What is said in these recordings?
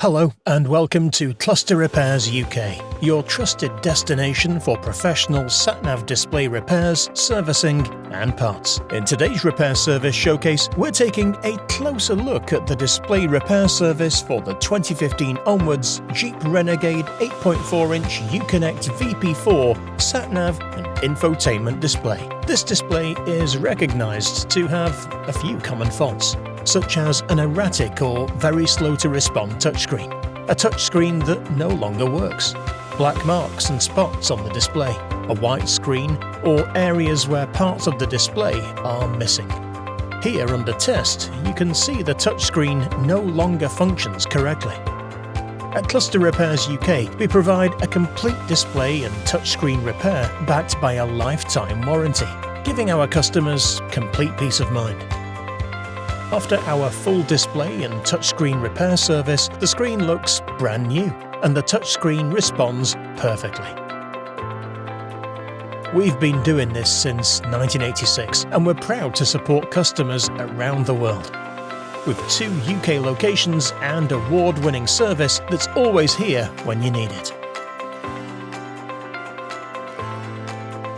Hello and welcome to Cluster Repairs UK, your trusted destination for professional sat-nav display repairs, servicing and parts. In today's repair service showcase, we're taking a closer look at the display repair service for the 2015 onwards Jeep Renegade 8.4-inch UCONNECT VP4 sat-nav and infotainment display. This display is recognised to have a few common faults, such as an erratic or very slow to respond touchscreen, a touchscreen that no longer works, black marks and spots on the display, a white screen, or areas where parts of the display are missing. Here under test, you can see the touchscreen no longer functions correctly. At Cluster Repairs UK, we provide a complete display and touchscreen repair backed by a lifetime warranty, giving our customers complete peace of mind. After our full display and touchscreen repair service, the screen looks brand new and the touchscreen responds perfectly. We've been doing this since 1986 and we're proud to support customers around the world. With 2 UK locations and award-winning service that's always here when you need it.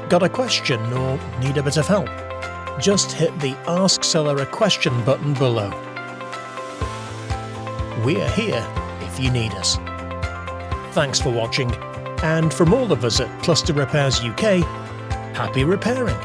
Got a question or need a bit of help? Just hit the Ask Seller a Question button below. We're here if you need us. Thanks for watching, and from all of us at Cluster Repairs UK, happy repairing!